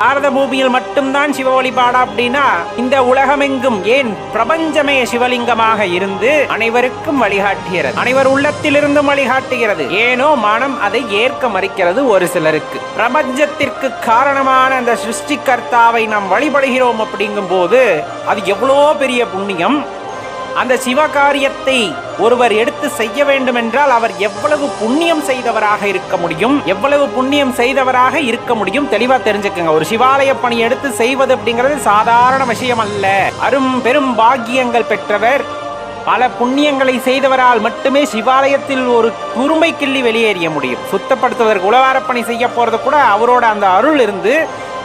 பாரத பூமியில் மட்டும்தான் சிவ வழிபாடா அப்படின்னா இந்த உலகமெங்கும் ஏன் பிரபஞ்சமே சிவலிங்கமாக இருந்து அனைவருக்கும் வழிகாட்டுகிறது, அனைவர் உள்ளத்திலிருந்தும் வழிகாட்டுகிறது. ஏனோ மனம் அதை ஏற்க மறுக்கிறது ஒரு சிலருக்கு. பிரபஞ்சத்திற்கு காரணமான அந்த சிருஷ்டிகர்த்தாவை நாம் வழிபடுகிறோம் அப்படிங்கும் போது அது எவ்வளோ பெரிய புண்ணியம். அந்த சிவகாரியத்தை ஒருவர் எடுத்து செய்ய வேண்டும் என்றால் அவர் எவ்வளவு புண்ணியம் செய்தவராக இருக்க முடியும், எவ்வளவு புண்ணியம் செய்தவராக இருக்க முடியும், தெளிவா தெரிஞ்சுக்கங்க. ஒரு சிவாலய பணி எடுத்து செய்வது அப்படிங்கிறது சாதாரண விஷயம் அல்ல. அரும் பெரும் பாக்கியங்கள் பெற்றவர், பல புண்ணியங்களை செய்தவரால் மட்டுமே சிவாலயத்தில் ஒரு குறும்பை கிள்ளி வெளியேறிய முடியும். சுத்தப்படுத்துவதற்கு உழவாரப்பணி செய்ய போறது கூட அவரோட அந்த அருள் இருந்து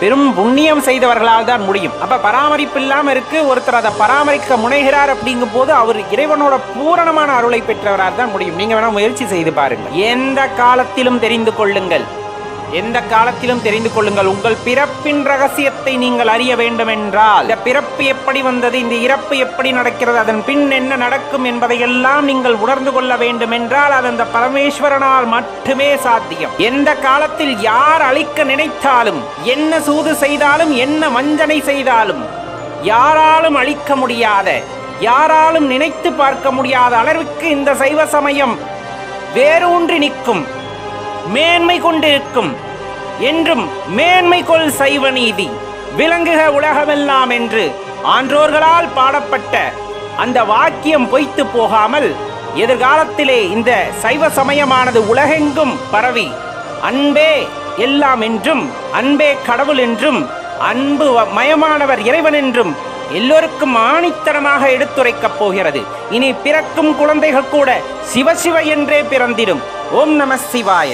பெரும் புண்ணியம் செய்தவர்களால் தான் முடியும். அப்ப பராமரிப்பு இல்லாம இருக்கு, ஒருத்தர் அதை பராமரிக்க முனைகிறார் அப்படிங்கும் போது அவர் இறைவனோட பூரணமான அருளை பெற்றவரால் தான் முடியும். நீங்க வேணா முயற்சி செய்து பாருங்க. எந்த காலத்திலும் தெரிந்து கொள்ளுங்கள், எந்த காலத்திலும் தெரிந்து கொள்ளுங்கள். உங்கள் பிறப்பின் ரகசியத்தை நீங்கள் அறிய வேண்டும் என்றால், இந்த பிறப்பு எப்படி வந்தது, இந்த இறப்பு எப்படி நடக்கிறது, அதன் பின் என்ன நடக்கும் என்பதையெல்லாம் நீங்கள் உணர்ந்து கொள்ள வேண்டும் என்றால் அது அந்த பரமேஸ்வரனால் மட்டுமே சாத்தியம். எந்த காலத்தில் யார் அழிக்க நினைத்தாலும், என்ன சூது செய்தாலும், என்ன வஞ்சனை செய்தாலும் யாராலும் அழிக்க முடியாத, யாராலும் நினைத்து பார்க்க முடியாத அளவிற்கு இந்த சைவ சமயம் வேரூன்றி நிற்கும், மேன்மை கொண்டிருக்கும். என்றும் மேன்மை கொள் சைவ நீதி விளங்குக உலகமெல்லாம் என்று ஆன்றோர்களால் பாடப்பட்ட அந்த வாக்கியம் பொய்த்து போகாமல் எதிர்காலத்திலே இந்த சைவ சமயமானது உலகெங்கும் பரவி அன்பே எல்லாம் என்றும், அன்பே கடவுள் என்றும், அன்பு மயமானவர் இறைவன் என்றும் எல்லோருக்கும் ஆணித்தனமாக எடுத்துரைக்கப் போகிறது. இனி பிறக்கும் குழந்தைகள் கூட சிவசிவ என்றே பிறந்திடும். ஓம் நம சிவாய.